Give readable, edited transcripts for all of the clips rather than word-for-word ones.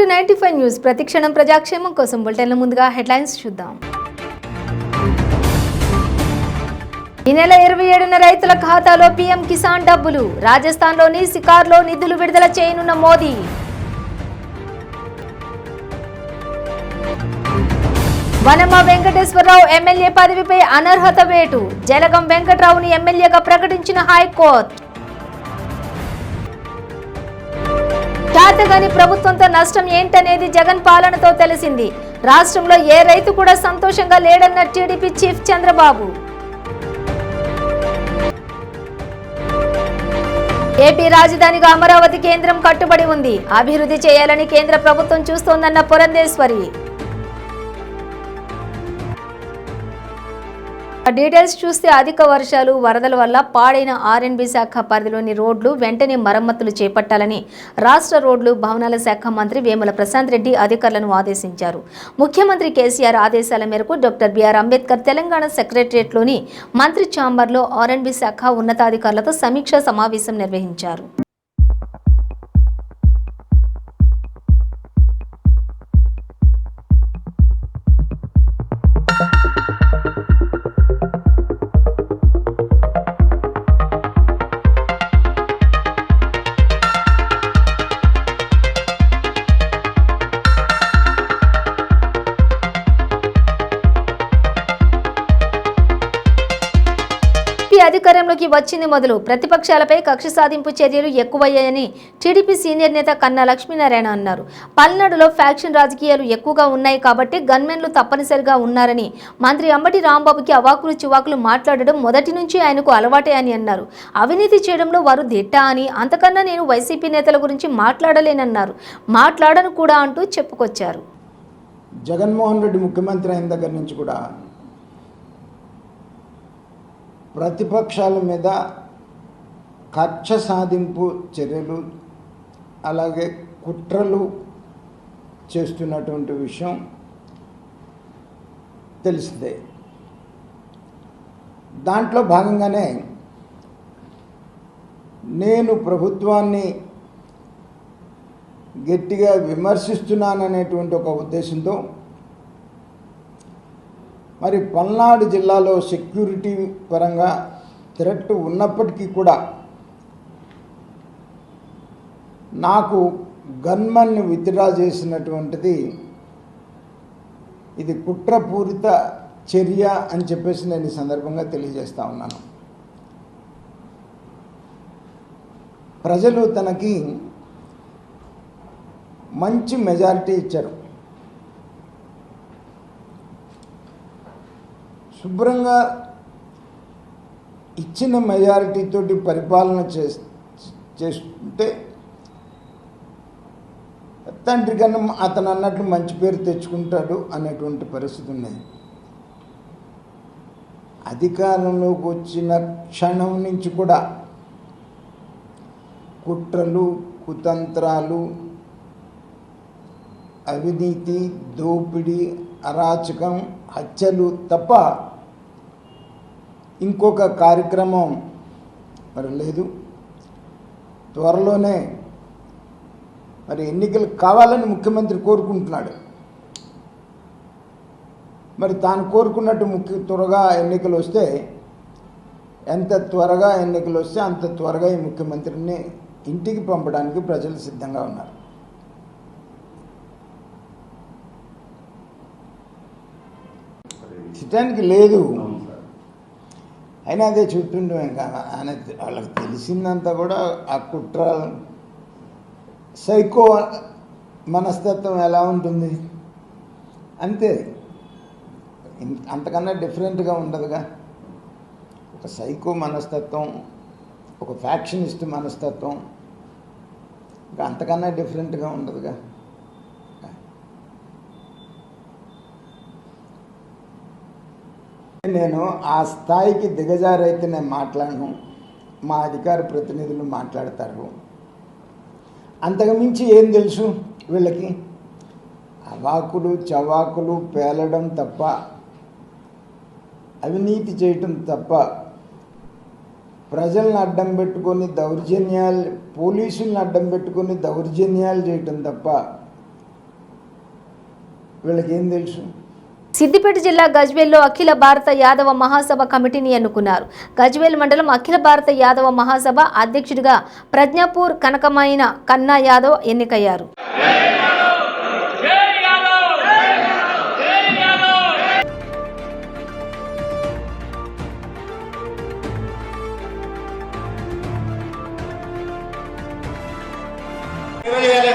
To 95 news. ప్రతిక్షణం ప్రజాక్షేమం కోసం బులెటిన్ల ముందుగా హెడ్లైన్స్ చూద్దాం. ఈ నెల 27న రైతుల ఖాతాలో పీఎం కిసాన్ డబ్బులు. రాజస్థాన్లోని సికార్లో నిధులు విడుదల చేయనున్న మోదీ. వనమ వెంకటేశ్వరరావు ఎమ్మెల్యే పదవిపై అనర్హత వేటు. జలగం వెంకట్రావుని ఎమ్మెల్యేగా ప్రకటించిన హైకోర్టు. చేతగాని ప్రభుత్వంతో నష్టం ఏంటనేది జగన్ పాలనతో తెలిసింది. రాష్ట్రంలో ఏ రైతు కూడా సంతోషంగా లేడన్న టీడీపీ చీఫ్ చంద్రబాబు. ఏపీ రాజధానిగా అమరావతి కేంద్రం కట్టుబడి ఉంది. అభివృద్ధి చేయాలని కేంద్ర ప్రభుత్వం చూస్తోందన్న పురంధేశ్వరి. డీటెయిల్స్ చూస్తే అధిక వర్షాలు వరదల వల్ల పాడైన ఆర్ఎండ్బి శాఖ పరిధిలోని రోడ్లు వెంటనే మరమ్మతులు చేపట్టాలని రాష్ట్ర రోడ్లు భవనాల శాఖ మంత్రి వేముల ప్రశాంత్ రెడ్డి అధికారులను ఆదేశించారు. ముఖ్యమంత్రి కేసీఆర్ ఆదేశాల మేరకు డాక్టర్ బిఆర్ అంబేద్కర్ తెలంగాణ సెక్రటరియట్లోని మంత్రి ఛాంబర్లో ఆర్ఎండ్బి శాఖ ఉన్నతాధికారులతో సమీక్షా సమావేశం నిర్వహించారు. అధికారంలోకి వచ్చింది మొదలు ప్రతిపక్షాలపై కక్ష సాధింపు చర్యలు ఎక్కువయ్యాయని టీడీపీ సీనియర్ నేత కన్నా లక్ష్మీనారాయణ అన్నారు. పల్నాడులో ఫ్యాక్షన్ రాజకీయాలు ఎక్కువగా ఉన్నాయి కాబట్టి గన్మెన్లు తప్పనిసరిగా ఉన్నారని మంత్రి అంబటి రాంబాబుకి అవాకులు చివాకులు మాట్లాడడం మొదటి నుంచి ఆయనకు అలవాటే అని అన్నారు. అవినీతి చేయడంలో వారు దిట్ట అని, అంతకన్నా నేను వైసీపీ నేతల గురించి మాట్లాడలేనన్నారు. మాట్లాడను కూడా అంటూ చెప్పుకొచ్చారు. జగన్మోహన్ రెడ్డి ముఖ్యమంత్రి అయిన దగ్గర నుంచి కూడా ప్రతిపక్షాల మీద కక్ష సాధింపు చర్యలు అలాగే కుట్రలు చేస్తున్నటువంటి విషయం తెలిసిందే. దాంట్లో భాగంగానే నేను ప్రభుత్వాన్ని గట్టిగా విమర్శిస్తున్నాననేటువంటి ఒక ఉద్దేశంతో మరి పల్నాడు జిల్లాలో సెక్యూరిటీ పరంగా థ్రెట్ ఉన్నప్పటికీ కూడా నాకు గన్మన్ని విత్డ్రా చేసినటువంటిది ఇది కుట్రపూరిత చర్య అని చెప్పేసి నేను ఈ సందర్భంగా తెలియజేస్తా ఉన్నాను. ప్రజలు తనకి మంచి మెజారిటీ ఇచ్చారు. శుభ్రంగా ఇచ్చిన మెజారిటీతోటి పరిపాలన చేస్తుంటే తండ్రి కన్నా అతను అన్నట్లు మంచి పేరు తెచ్చుకుంటాడు అనేటువంటి పరిస్థితి ఉన్నది. అధికారంలోకి వచ్చిన క్షణం నుంచి కూడా కుట్రలు, కుతంత్రాలు, అవినీతి, దోపిడీ, అరాచకం, హత్యలు తప్ప ఇంకొక కార్యక్రమం మరి లేదు. త్వరలోనే మరి ఎన్నికలు కావాలని ముఖ్యమంత్రి కోరుకుంటున్నాడు. మరి తాను కోరుకున్నట్టు త్వరగా ఎన్నికలు వస్తే, ఎంత త్వరగా ఎన్నికలు వస్తే అంత త్వరగా ఈ ముఖ్యమంత్రిని ఇంటికి పంపడానికి ప్రజలు సిద్ధంగా ఉన్నారు. చిట్టానికి లేదు అయినా అదే చుట్టూ ఇంకా ఆయన వాళ్ళకి తెలిసిందంతా కూడా ఆ కుట్ర సైకో మనస్తత్వం ఎలా ఉంటుంది అంతే, అంతకన్నా డిఫరెంట్గా ఉండదుగా. ఒక సైకో మనస్తత్వం, ఒక ఫ్యాక్షనిస్ట్ మనస్తత్వం, ఇంకా అంతకన్నా డిఫరెంట్గా ఉండదుగా. నేను ఆ స్థాయికి దిగజారైతే నేను మాట్లాడను, మా అధికార ప్రతినిధులు మాట్లాడతారు. అంతకుమించి ఏం తెలుసు వీళ్ళకి? అవాకులు చవాకులు పేలడం తప్ప, అవినీతి చేయటం తప్ప, ప్రజలను అడ్డం పెట్టుకొని దౌర్జన్యాలు, పోలీసులను అడ్డం పెట్టుకొని దౌర్జన్యాలు చేయటం తప్ప వీళ్ళకి ఏం తెలుసు? సిద్దిపేట జిల్లా గజ్వేల్లో అఖిల భారత యాదవ మహాసభ కమిటీని ఎన్నుకున్నారు. గజ్వేల్ మండలం అఖిల భారత యాదవ మహాసభ అధ్యక్షుడిగా ప్రజ్ఞాపూర్ కనకమైన కన్నా యాదవ్ ఎన్నికయ్యారు.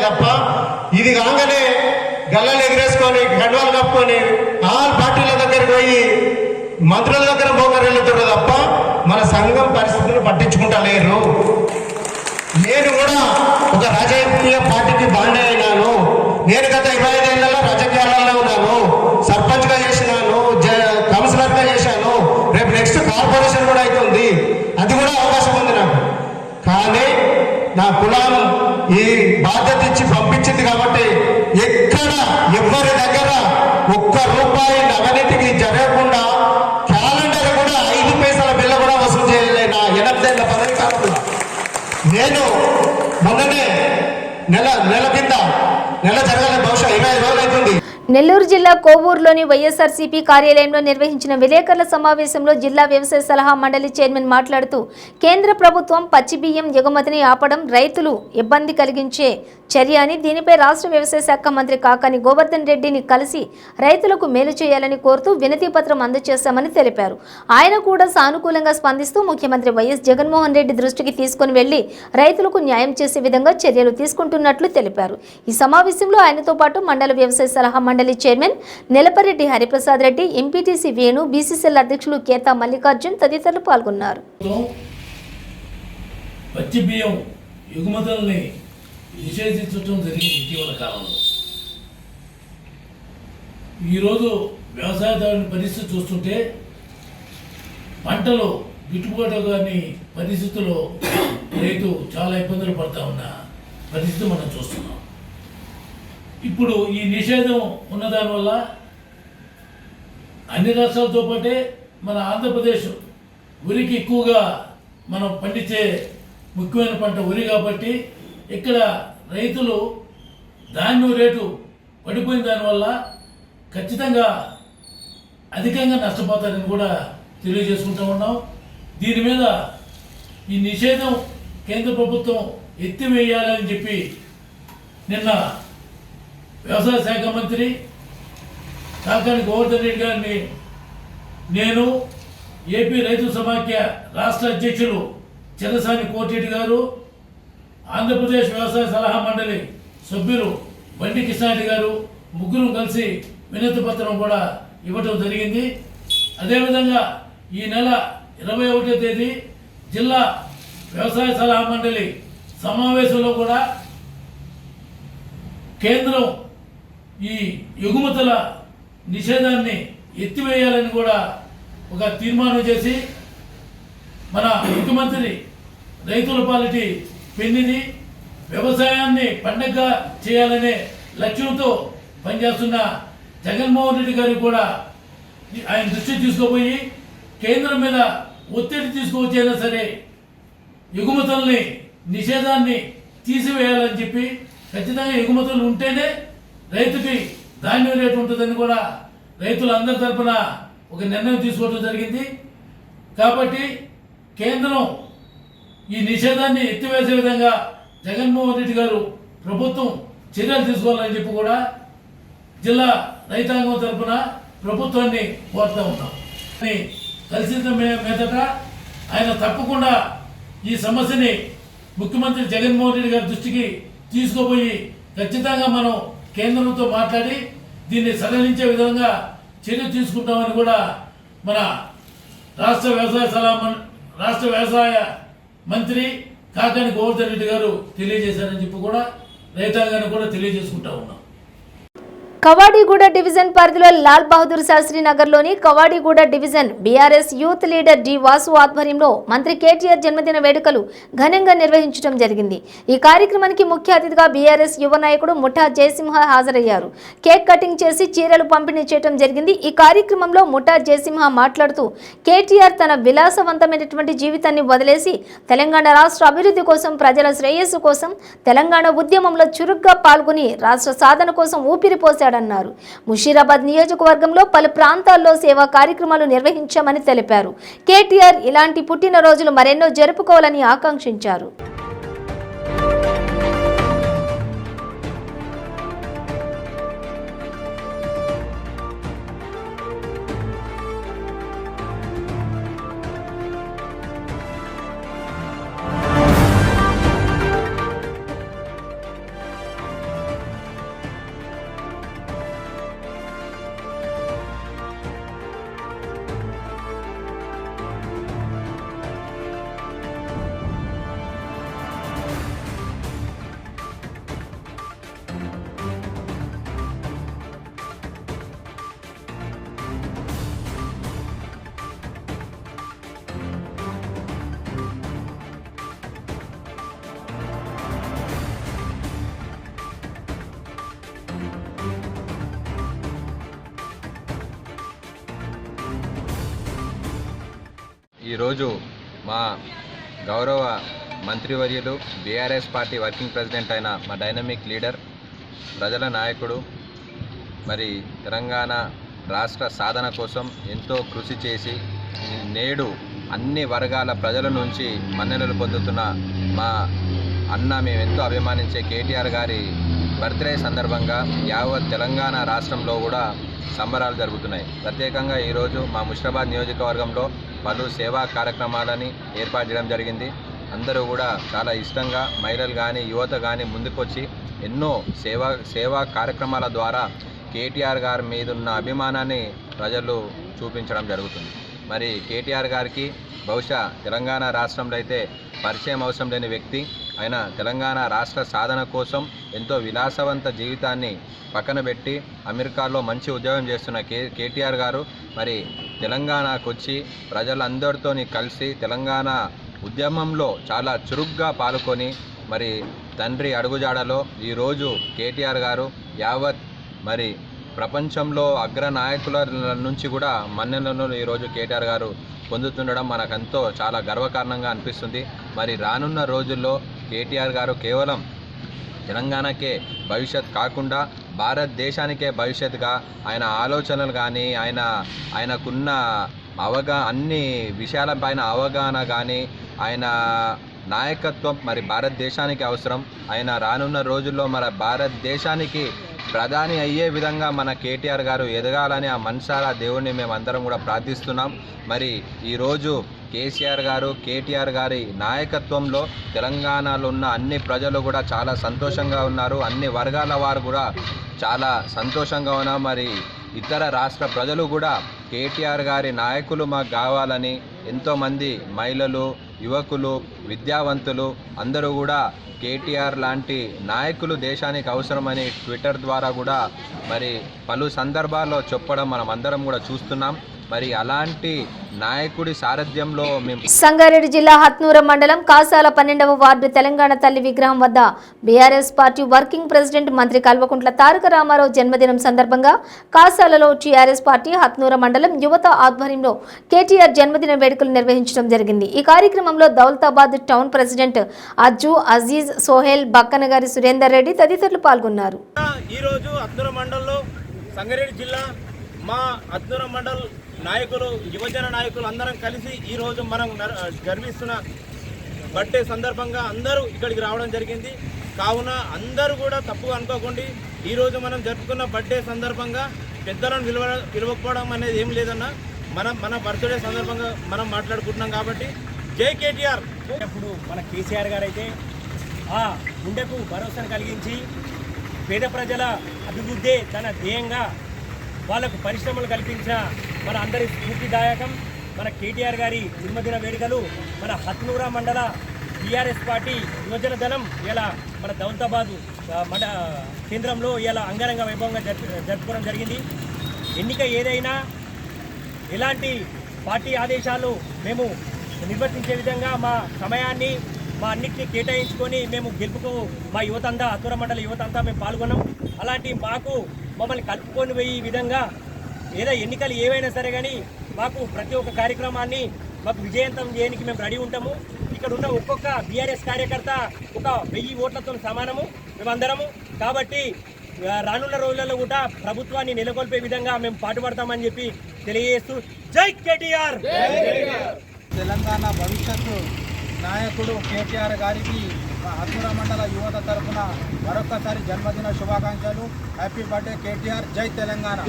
తప్ప ఇది కాగానే గల్లలు ఎగిరేసుకొని గడ్వాలు కప్పుకొని ఆల్ పార్టీల దగ్గరికి పోయి మంత్రుల దగ్గర మోకరిల్లుతారు తప్ప మన సంఘం పరిస్థితులను పట్టించుకుంటా లేరు. నేను కూడా ఒక రాజకీయ పార్టీకి బాండ్ అయినాను. నేను గత 25 ఏళ్లలో రాజకీయాలలో ఉన్నాను. సర్పంచ్గా చేసినాను, కౌన్సిలర్గా చేశాను. రేపు నెక్స్ట్ కార్పొరేషన్ కూడా అవుతుంది. అది కూడా అవకాశం ఉంది నాకు. కానీ నా కులం ఈ బాధ్యత ఇచ్చి పంపించింది కాబట్టి ఎక్కడ ఎవరి దగ్గర ఒక్క రూపాయి అవినీతికి జరగకుండా క్యాలెండర్ కూడా 5 పైసల బిల్ల కూడా వసూలు చేయలే నా 8 ఏళ్ల పదవి కాలంలో. నేను మొన్ననే నెల కింద జరగాలి, బహుశా 25 రోజులు అవుతుంది. నెల్లూరు జిల్లా కోవూరులోని వైఎస్ఆర్సీపీ కార్యాలయంలో నిర్వహించిన విలేకరుల సమావేశంలో జిల్లా వ్యవసాయ సలహా మండలి చైర్మన్ మాట్లాడుతూ కేంద్ర ప్రభుత్వం పచ్చి బియ్యం ఎగుమతిని ఆపడం రైతులు ఇబ్బంది కలిగించే చర్య అని, దీనిపై రాష్ట్ర వ్యవసాయ శాఖ మంత్రి కాకాని గోవర్ధన్ రెడ్డిని కలిసి రైతులకు మేలు చేయాలని కోరుతూ వినతి పత్రం అందజేశామని తెలిపారు. ఆయన కూడా సానుకూలంగా స్పందిస్తూ ముఖ్యమంత్రి వైఎస్ జగన్మోహన్ రెడ్డి దృష్టికి తీసుకుని వెళ్లి రైతులకు న్యాయం చేసే విధంగా చర్యలు తీసుకుంటున్నట్లు తెలిపారు. ఈ సమావేశంలో ఆయనతో పాటు మండల వ్యవసాయ సలహా మండలి chairman Nelapareddy Hariprasad Reddy, MPTC Venu, BCCL అధ్యక్షులు కేతా మల్లికార్జున్ తదితరులు పాల్గొన్నారు. పచ్చి బియ్యం ఎగుమతుల్ని నిషేధించడం జరిగింది ఇటీవల కాలంలో. ఈరోజు వ్యవసాయదారుని పరిస్థితి చూస్తుంటే పంటలు గిట్టుబాటు కాని పరిస్థితుల్లో రైతు చాలా ఇబ్బందులు పడతా ఉన్న పరిస్థితి మనం చూస్తున్నాం. ఇప్పుడు ఈ నిషేధం ఉన్నదానివల్ల అన్ని రాష్ట్రాలతో పాటే మన ఆంధ్రప్రదేశ్ వరికి ఎక్కువగా మనం పండించే ముఖ్యమైన పంట వరి కాబట్టి ఇక్కడ రైతులు ధాన్యం రేటు పడిపోయిన దానివల్ల ఖచ్చితంగా అధికంగా నష్టపోతారని కూడా తెలియజేసుకుంటూ ఉన్నాం. దీని మీద ఈ నిషేధం కేంద్ర ప్రభుత్వం ఎత్తివేయాలని చెప్పి నిన్న వ్యవసాయ శాఖ మంత్రి కాకాని గోవర్ధన్ రెడ్డి గారిని నేను, ఏపీ రైతు సమాఖ్య రాష్ట్ర అధ్యక్షులు చిన్నసాని కోటిరెడ్డి గారు, ఆంధ్రప్రదేశ్ వ్యవసాయ సలహా మండలి సభ్యులు బండి కృష్ణారెడ్డి గారు ముగ్గురు కలిసి వినతి పత్రం కూడా ఇవ్వడం జరిగింది. అదేవిధంగా ఈ నెల 21వ తేదీ జిల్లా వ్యవసాయ సలహా మండలి సమావేశంలో కూడా కేంద్రం ఈ ఎగుమతుల నిషేధాన్ని ఎత్తివేయాలని కూడా ఒక తీర్మానం చేసి మన ముఖ్యమంత్రి రైతుల పాలిటి పెన్నిది వ్యవసాయాన్ని పండగ చేయాలనే లక్ష్యంతో పనిచేస్తున్న జగన్మోహన్ రెడ్డి గారు కూడా ఆయన దృష్టి తీసుకుపోయి కేంద్రం మీద ఒత్తిడి తీసుకువచ్చైనా సరే ఎగుమతుల్ని నిషేధాన్ని తీసివేయాలని చెప్పి ఖచ్చితంగా ఎగుమతులు ఉంటేనే రైతుకి ధాన్యం రేటు ఉంటుందని కూడా రైతులందరి తరఫున ఒక నిర్ణయం తీసుకోవడం జరిగింది. కాబట్టి కేంద్రం ఈ నిషేధాన్ని ఎత్తివేసే విధంగా జగన్మోహన్ రెడ్డి గారు ప్రభుత్వం చర్యలు తీసుకోవాలని చెప్పి కూడా జిల్లా రైతాంగం తరఫున ప్రభుత్వాన్ని కోరుతూ ఉన్నాం. కలిసిన మీదట ఆయన తప్పకుండా ఈ సమస్యని ముఖ్యమంత్రి జగన్మోహన్ రెడ్డి గారి దృష్టికి తీసుకుపోయి ఖచ్చితంగా మనం కేంద్రంతో మాట్లాడి దీన్ని సడలించే విధంగా చర్య తీసుకుంటామని కూడా మన రాష్ట్ర వ్యవసాయ మంత్రి కాకాని గోవర్ధన్ రెడ్డి గారు తెలియజేశారని చెప్పి కూడా రైతాంగాన్ని కూడా తెలియజేసుకుంటా ఉన్నాం. కవాడిగూడ డివిజన్ పరిధిలో లాల్ బహదూర్ శాస్త్రి నగర్లోని Kavadiguda division BRS youth leader D Vasu ఆధ్వర్యంలో మంత్రి కేటీఆర్ జన్మదిన వేడుకలు ఘనంగా నిర్వహించడం జరిగింది. ఈ కార్యక్రమానికి ముఖ్య అతిథిగా బీఆర్ఎస్ యువ నాయకుడు ముఠా జయసింహ హాజరయ్యారు. కేక్ కటింగ్ చేసి చీరలు పంపిణీ చేయడం జరిగింది. ఈ కార్యక్రమంలో ముఠా జయసింహ మాట్లాడుతూ కేటీఆర్ తన విలాసవంతమైనటువంటి జీవితాన్ని వదిలేసి తెలంగాణ రాష్ట్ర అభివృద్ధి కోసం, ప్రజల శ్రేయస్సు కోసం తెలంగాణ ఉద్యమంలో చురుగ్గా పాల్గొని రాష్ట్ర సాధన కోసం ఊపిరిపోశాడు చేశాడన్నారు. ముషీరాబాద్ నియోజకవర్గంలో పలు ప్రాంతాల్లో సేవా కార్యక్రమాలు నిర్వహించామని తెలిపారు. కేటీఆర్ ఇలాంటి పుట్టినరోజులు మరెన్నో జరుపుకోవాలని ఆకాంక్షించారు. ఈరోజు మా గౌరవ మంత్రివర్యులు బీఆర్ఎస్ పార్టీ వర్కింగ్ ప్రెసిడెంట్ అయిన మా డైనమిక్ లీడర్, ప్రజల నాయకుడు, మరి తెలంగాణ రాష్ట్ర సాధన కోసం ఎంతో కృషి చేసి నేడు అన్ని వర్గాల ప్రజల నుంచి మన్ననలు పొందుతున్న మా అన్న, మేము ఎంతో అభిమానించే కేటీఆర్ గారి బర్త్డే సందర్భంగా యావత్ తెలంగాణ రాష్ట్రంలో కూడా సంబరాలు జరుగుతున్నాయి. ప్రత్యేకంగా ఈరోజు మా ముషీరాబాద్ నియోజకవర్గంలో పలు సేవా కార్యక్రమాలని ఏర్పాటు చేయడం జరిగింది. అందరూ కూడా చాలా ఇష్టంగా మహిళలు కానీ యువత కానీ ముందుకొచ్చి ఎన్నో సేవా కార్యక్రమాల ద్వారా కేటీఆర్ గారి మీద ఉన్న అభిమానాన్ని ప్రజలు చూపించడం జరుగుతుంది. మరి కేటీఆర్ గారికి బహుశా తెలంగాణ రాష్ట్రంలో అయితే పరిచయం అవసరం లేని వ్యక్తి. ఆయన తెలంగాణ రాష్ట్ర సాధన కోసం ఎంతో విలాసవంత జీవితాన్ని పక్కన పెట్టి అమెరికాలో మంచి ఉద్యోగం చేస్తున్న కేటీఆర్ గారు మరి తెలంగాణకు వచ్చి ప్రజలందరితో కలిసి తెలంగాణ ఉద్యమంలో చాలా చురుగ్గా పాల్గొని మరి తండ్రి అడుగుజాడలో ఈరోజు కేటీఆర్ గారు యావత్ మరి ప్రపంచంలో అగ్రనాయకుల నుంచి కూడా మన్ననలను ఈరోజు కేటీఆర్ గారు పొందుతుండడం మనకంతో చాలా గర్వకారణంగా అనిపిస్తుంది. మరి రానున్న రోజుల్లో కేటీఆర్ గారు కేవలం తెలంగాణకే భవిష్యత్ కాకుండా భారతదేశానికే భవిష్యత్తుగా ఆయన ఆలోచనలు కానీ ఆయనకున్న అన్ని విషయాలపైన అవగాహన కానీ ఆయన నాయకత్వం మరి భారతదేశానికి అవసరం. ఆయన రానున్న రోజుల్లో మన భారతదేశానికి ప్రధాని అయ్యే విధంగా మన కేటీఆర్ గారు ఎదగాలని ఆ మనసారా దేవుణ్ణి మేమందరం కూడా ప్రార్థిస్తున్నాం. మరి ఈరోజు కేసీఆర్ గారు కేటీఆర్ గారి నాయకత్వంలో తెలంగాణలో ఉన్న అన్ని ప్రజలు కూడా చాలా సంతోషంగా ఉన్నారు. అన్ని వర్గాల వారు కూడా చాలా సంతోషంగా ఉన్నారు. మరి ఇతర రాష్ట్ర ప్రజలు కూడా కేటీఆర్ గారి నాయకులు మాకు కావాలని ఎంతోమంది మహిళలు, యువకులు, విద్యావంతులు అందరూ కూడా కేటీఆర్ లాంటి నాయకులు దేశానికి అవసరమని ట్విట్టర్ ద్వారా కూడా మరి పలు సందర్భాల్లో చెప్పడం మనం అందరం కూడా చూస్తున్నాం. మరి అలాంటి నాయకుడి సారథ్యంలో మేము సంగారెడ్డి జిల్లా హత్నూర మండలం కాసాల 12వ వార్డు తెలంగాణ తల్లి విగ్రహం వద్ద బీఆర్ఎస్ పార్టీ వర్కింగ్ ప్రెసిడెంట్ మంత్రి కల్వకుంట్ల తారక రామారావు జన్మదినం సందర్భంగా కాసాలలో టీఆర్ఎస్ పార్టీ హత్నూర మండలం యువత ఆధ్వర్యంలో కేటీఆర్ జన్మదిన వేడుకలు నిర్వహించడం జరిగింది. ఈ కార్యక్రమంలో దౌలతాబాద్ టౌన్ ప్రెసిడెంట్ అజ్జు అజీజ్, సోహెల్, బక్కనగారి సురేందర్ రెడ్డి తదితరులు పాల్గొన్నారు. ఈరోజు హత్నూర మండలంలో సంగారెడ్డి జిల్లా మా హత్నూర మండల్ నాయకులు, యువజన నాయకులు అందరం కలిసి ఈరోజు మనం గర్విస్తున్న బర్త్డే సందర్భంగా అందరూ ఇక్కడికి రావడం జరిగింది. కావున అందరూ కూడా తప్పుగా అనుకోకండి. ఈరోజు మనం జరుపుకున్న బర్త్డే సందర్భంగా పెద్దలను పిలవకపోవడం అనేది ఏం లేదన్నా. మన బర్త్డే సందర్భంగా మనం మాట్లాడుకుంటున్నాం కాబట్టి జై కేటీఆర్. ఇప్పుడు మన కేసీఆర్ గారు అయితే ఆ గుండెకు భరోసాను కలిగించి పేద ప్రజల అభివృద్ధి తన ధ్యేయంగా వాళ్లకు పరిశ్రమలు కల్పించిన మన అందరి స్ఫూర్తిదాయకం మన కేటీఆర్ గారి జన్మదిన వేడుకలు మన హత్నూర మండల టీఆర్ఎస్ పార్టీ యువజన దళం ఇలా మన దౌలతాబాద్ కేంద్రంలో ఇలా అంగరంగ వైభవంగా జరుపుకోవడం జరిగింది. ఎన్నిక ఏదైనా ఎలాంటి పార్టీ ఆదేశాలు మేము నిర్వర్తించే విధంగా మా సమయాన్ని మా అన్నిటినీ కేటాయించుకొని మేము గెలుపుకు మా యువతంతా హత్నూర మండల యువతంతా మేము పాల్గొన్నాం. అలాంటి మమ్మల్ని కలుపుకొని పోయి ఈ విధంగా ఏదో ఎన్నికలు ఏవైనా సరే కానీ మాకు ప్రతి ఒక్క కార్యక్రమాన్ని మాకు విజయవంతం చేయడానికి మేము రెడీ ఉంటాము. ఇక్కడ ఉన్న ఒక్కొక్క బీఆర్ఎస్ కార్యకర్త ఒక 1000 ఓట్లతో సమానము మేమందరము. కాబట్టి రానున్న రోజులలో కూడా ప్రభుత్వాన్ని నెలకొల్పే విధంగా మేము పాటుపడతామని చెప్పి తెలియజేస్తూ జై కేటీఆర్. తెలంగాణ భవిష్యత్తు నాయకుడు కేటీఆర్ గారికి ఆత్మూరు మండల యువత తరఫున మరొకసారి జన్మదిన శుభాకాంక్షలు. Happy birthday KTR. జై తెలంగాణ.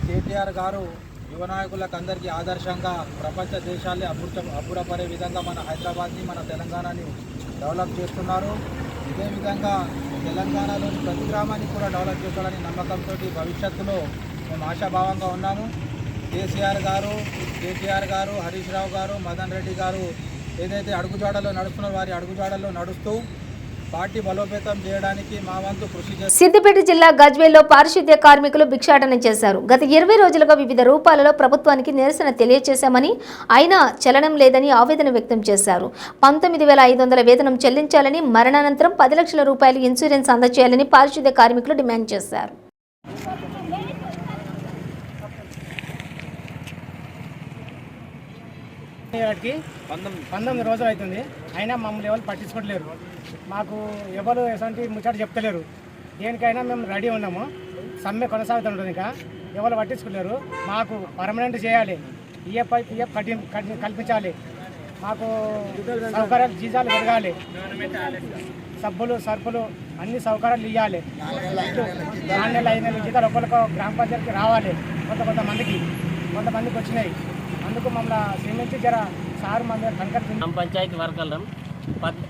కేటీఆర్ గారు యువ నాయకులకు అందరికీ ఆదర్శంగా ప్రపంచ దేశాలే అబ్బురపడే విధంగా మన హైదరాబాద్ని మన తెలంగాణని డెవలప్ చేస్తున్నారు. ఇదే విధంగా తెలంగాణలోని ప్రతి గ్రామాన్ని కూడా డెవలప్ చేస్తారని నమ్మకంతో భవిష్యత్తులో మేము ఆశాభావంగా ఉన్నాము. కేసీఆర్ గారు, కేటీఆర్ గారు, హరీష్ రావు గారు, మదన్ రెడ్డి గారు ఏదైతే అడుగుజాడలో నడుస్తున్నారో వారి అడుగుజాడల్లో నడుస్తూ పార్టీ బలోపేతం చేయడానికి మా వంతు కృషి చేస్తాం. సిద్దిపేట జిల్లా గజ్వేల్లో పారిశుద్ధ్య కార్మికులు భిక్షాటన చేశారు. గత 20 రోజులుగా వివిధ రూపాలలో ప్రభుత్వానికి నిరసన తెలియజేశామని, అయినా చలనం లేదని ఆవేదన వ్యక్తం చేశారు. 19,500 వేతనం చెల్లించాలని, మరణానంతరం 10 లక్షల రూపాయలు ఇన్సూరెన్స్ అందజేయాలని పారిశుద్ధ్య కార్మికులు డిమాండ్ చేశారు. వాటికి 19 రోజులు అవుతుంది, అయినా మమ్మల్ని ఎవరు పట్టించుకోవట్లేరు. మాకు ఎవరు ఎటువంటి ముచ్చట చెప్తలేరు. దేనికైనా మేము రెడీ ఉన్నాము. సమ్మె కొనసాగుతుంటుంది. ఇంకా ఎవరు పట్టించుకోలేరు. మాకు పర్మనెంట్ చేయాలి. పిఎఫ్ కల్పించాలి. మాకు సౌకర్యాలు జీతాలు పెరగాలి. సబ్బులు సరుకులు అన్ని సౌకర్యాలు ఇవ్వాలి. 4 నెలలు 5 నెలల జీతాలు ఒక్కొక్క గ్రామ పంచాయతీకి రావాలి. కొంతమందికి వచ్చినాయి. అందుకు మమ్మల్ని శ్రమించి సార్ మన కనకర్ గ్రామ పంచాయతీ వర్కర్లం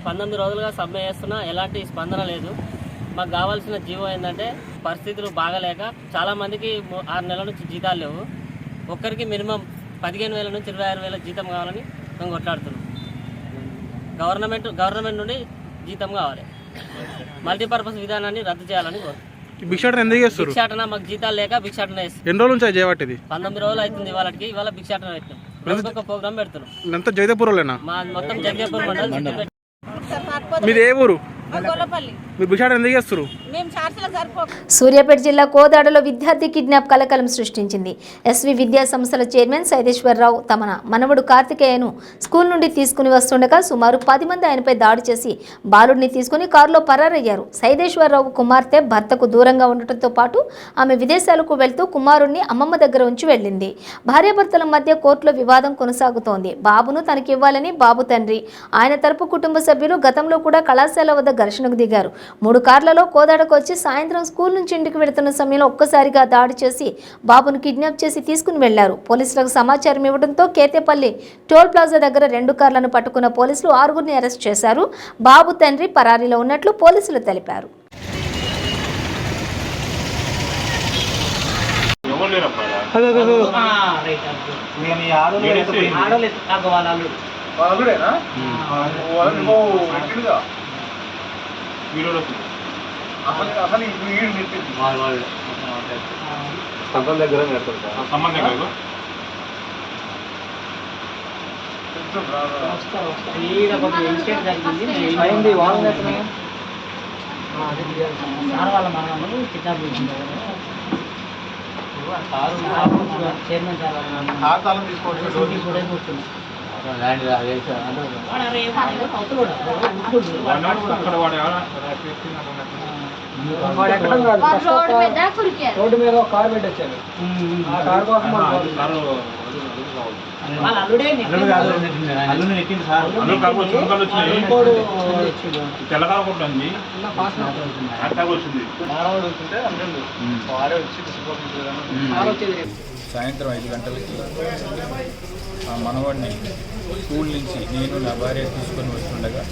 19 రోజులుగా సమ్మె చేస్తున్నా ఎలాంటి స్పందన లేదు. మాకు కావాల్సిన జీవో ఏంటంటే పరిస్థితులు బాగాలేక చాలామందికి 6 నెలల నుంచి జీతాలు లేవు. ఒక్కరికి మినిమం 15,000 నుంచి 26,000 జీతం కావాలని మేము కొట్లాడుతున్నాం. గవర్నమెంట్ నుండి జీతం కావాలి. మల్టీపర్పస్ విధానాన్ని రద్దు చేయాలని భిక్షాటన మాకు జీతాలు లేక భిక్షాటన చేస్తాం. ఎన్ని రోజుల నుంచి చేయబట్టిది? 19 రోజులు అవుతుంది. ఇవాళ భిక్షాటన పెట్టినాం. రోజుకొక ప్రోగ్రామ్ పెడుతున్నాం. జైదపూర్లోనా? మా మొత్తం జగదేపూర్ మండలం. మీది ఏ ఊరు? మీరు భిక్షాటన ఎందుకు చేస్తారు? సూర్యాపేట జిల్లా కోదాడలో విద్యార్థి కిడ్నాప్ కలకలం సృష్టించింది. ఎస్వి విద్యా సంస్థల చైర్మన్ సైదేశ్వరరావు తమ మనవడు కార్తికేయను స్కూల్ నుండి తీసుకుని వస్తుండగా సుమారు 10 మంది ఆయనపై దాడి చేసి బాలుడిని తీసుకుని కారులో పరారయ్యారు. సైదేశ్వరరావు కుమార్తె భర్తకు దూరంగా ఉండటంతో పాటు ఆమె విదేశాలకు వెళ్తూ కుమారుణ్ణి అమ్మమ్మ దగ్గర ఉంచి వెళ్ళింది. భార్యాభర్తల మధ్య కోర్టులో వివాదం కొనసాగుతోంది. బాబును తనకివ్వాలని బాబు తండ్రి, ఆయన తరపు కుటుంబ సభ్యులు గతంలో కూడా కళాశాల వద్ద ఘర్షణకు దిగారు. 3 కార్లలో కోదాడకు వచ్చి సాయంత్రం స్కూల్ నుంచి ఇంటికి వెళుతున్న సమయంలో ఒక్కసారిగా దాడి చేసి బాబును కిడ్నాప్ చేసి తీసుకుని వెళ్లారు. పోలీసులకు సమాచారం ఇవ్వడంతో కేతేపల్లి టోల్ ప్లాజా దగ్గర 2 కార్లను పట్టుకున్న పోలీసులు 6గురిని అరెస్ట్ చేశారు. బాబు తండ్రి పరారీలో ఉన్నట్లు పోలీసులు తెలిపారు. రోడ్డు మీద ఒక కారు పెట్టొచ్చాను. ఆ కారు కోసం సాయంత్రం 5 గంటలకి ఆ మనవాడిని స్కూల్ నుంచి నేను నా భార్య తీసుకొని వస్తుండగా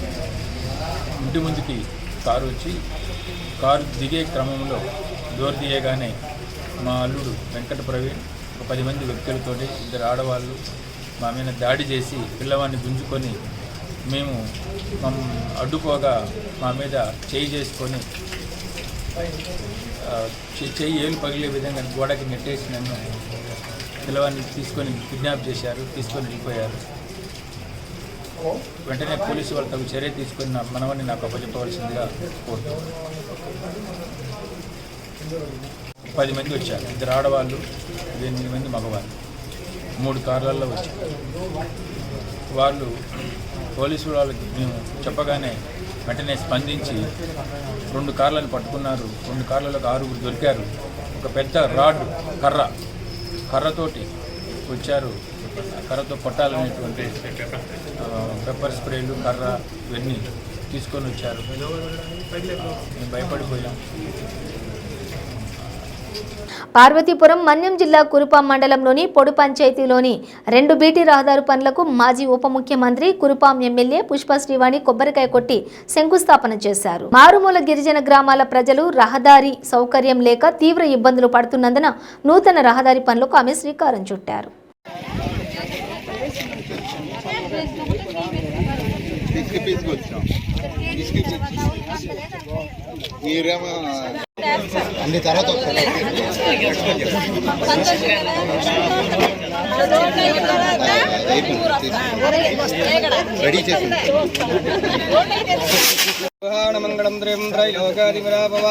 ఇంటి ముందుకి కారు వచ్చి కారు దిగే క్రమంలో డోర్ తీయగానే మా అల్లుడు వెంకట ప్రవీణ్ 10 మంది వ్యక్తులతోటి 2 ఆడవాళ్ళు మా మీద దాడి చేసి పిల్లవాడిని గుంజుకొని మేము అడ్డుకోగా మా మీద చేయి చేసుకొని చెయ్యి ఏలు పగిలే విధంగా గోడకి నెట్టేసి నన్ను పిల్లవాడిని తీసుకొని కిడ్నాప్ చేశారు. తీసుకొని వెళ్ళిపోయారు. వెంటనే పోలీసు వాళ్ళు తగు చర్య తీసుకుని మనవని నాకు అప్పచెప్పవలసిందిగా కోరుతున్నాను. 10 మంది వచ్చారు. 2 ఆడవాళ్ళు, 8 మంది మగవాళ్ళు 3 కార్లలో వచ్చారు. వాళ్ళు పోలీసు వాళ్ళకి మేము చెప్పగానే వెంటనే స్పందించి 2 కార్లను పట్టుకున్నారు. 2 కార్లలో 6 దొరికారు. ఒక పెద్ద రాడ్ కర్రతోటి వచ్చారు. కర్రతో పట్టాలనేటువంటి పెప్పర్ స్ప్రేలు, కర్ర ఇవన్నీ తీసుకొని వచ్చారు. మేము భయపడిపోయాం. పార్వతీపురం మన్యం జిల్లా కురుపాం మండలంలోని పొడు పంచాయతీలోని 2 బీటీ రహదారి పనులకు మాజీ ఉప ముఖ్యమంత్రి కురుపాం ఎమ్మెల్యే పుష్ప శ్రీవాణి కొబ్బరికాయ కొట్టి శంకుస్థాపన చేశారు. మారుమూల గిరిజన గ్రామాల ప్రజలు రహదారి సౌకర్యం లేక తీవ్ర ఇబ్బందులు పడుతున్నందున నూతన రహదారి పనులకు ఆమె శ్రీకారం చుట్టారు. అన్ని తర్వాత రెడీ చేసి మంగళం త్రయం త్రైలోకాధిపరాభవ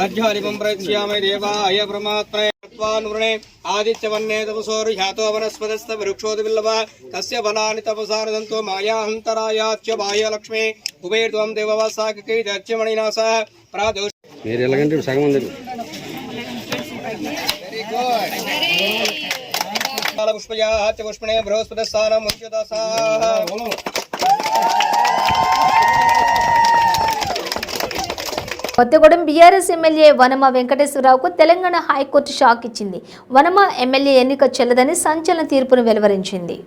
భజ్వారిమం ప్రత్యామే దేవాయ బ్రహ్మాత్మనే ఆదిత్యవన్నే తపసోర్యాతో వనస్పతస్థ వృక్షోదివిల్లవ తస్య ఫలాని తపసారదంతో మాయాహంతరాయాచ్చ బాహ్యలక్ష్మే కుబేర్త్వం దేవవాసాకై దత్యమణినాస ప్రాదోష మీరు ఎలాగంటే సగం ఉంది. Very good. పుష్పయాచ పుష్పణే బృహస్పతిస్థానం ఉచ్యతసా. కొత్తగూడెం బీఆర్ఎస్ ఎమ్మెల్యే వనమ వెంకటేశ్వరరావుకు తెలంగాణ హైకోర్టు షాక్ ఇచ్చింది. వనమ ఎమ్మెల్యే ఎన్నిక చెల్లదని సంచలన తీర్పును వెలువరించింది.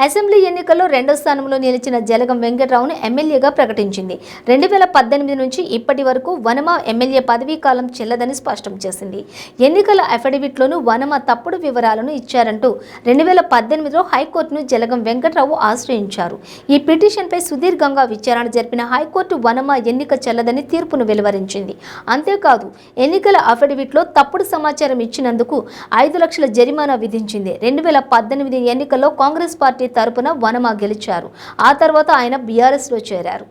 అసెంబ్లీ ఎన్నికల్లో 2వ స్థానంలో నిలిచిన జలగం వెంకటరావును ఎమ్మెల్యేగా ప్రకటించింది. 2018 నుంచి ఇప్పటి వరకు వనమ ఎమ్మెల్యే పదవీ కాలం చెల్లదని స్పష్టం చేసింది. ఎన్నికల అఫిడవిట్లోనూ వనమ తప్పుడు వివరాలను ఇచ్చారంటూ 2018లో హైకోర్టును జలగం వెంకటరావు ఆశ్రయించారు. ఈ పిటిషన్పై సుదీర్ఘంగా విచారణ జరిపిన హైకోర్టు వనమ ఎన్నిక చెల్లదని తీర్పును వెలువరించింది. అంతేకాదు ఎన్నికల అఫిడవిట్లో తప్పుడు సమాచారం ఇచ్చినందుకు 5 లక్షల జరిమానా విధించింది. 2018 ఎన్నికల్లో కాంగ్రెస్ పార్టీ తరపున వనమ గెలిచారు. ఆ తర్వాత ఆయన బీఆర్ఎస్ లో చేరారు.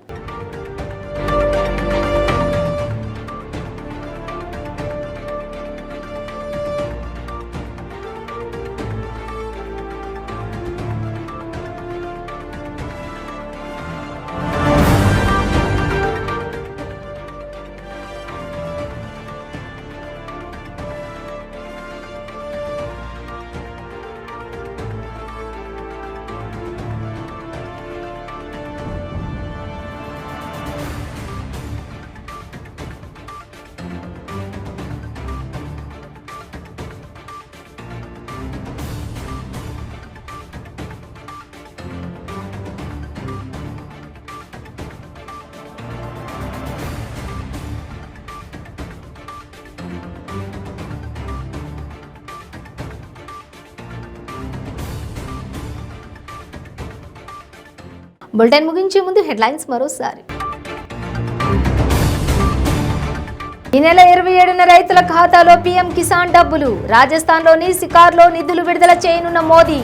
బులెటిన్ ముగించే ముందు హెడ్లైన్స్ మరోసారి. ఈ నెల 27న రైతుల ఖాతాలో పీఎం కిసాన్ డబ్బులు. రాజస్థాన్లోని సికార్లో నిధులు విడుదల చేయనున్న మోదీ.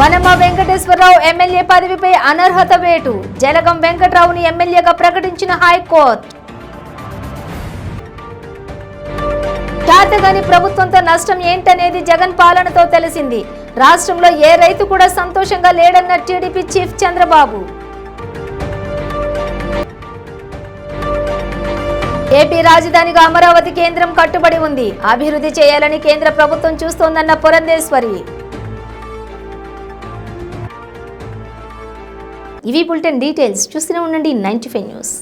వనమ వెంకటేశ్వరరావు ఎమ్మెల్యే పదవిపై అనర్హత వేటు. జలగం వెంకటరావుని ఎమ్మెల్యేగా ప్రకటించిన హైకోర్టు. చేతగాని ప్రభుత్వంతో నష్టం ఏంటనేది జగన్ పాలనతో తెలిసింది. రాష్ట్రంలో ఏ రైతు కూడా సంతోషంగా లేడన్న టీడీపీ చీఫ్ చంద్రబాబు. ఏపీ రాజధానిగా అమరావతి కేంద్రం కట్టుబడి ఉంది. అభివృద్ధి చేయాలని కేంద్ర ప్రభుత్వం చూస్తోందన్న పురంధేశ్వరి. ఇవి బులెటిన్ డీటెయిల్స్. చూస్తూనే ఉండండి 95 న్యూస్.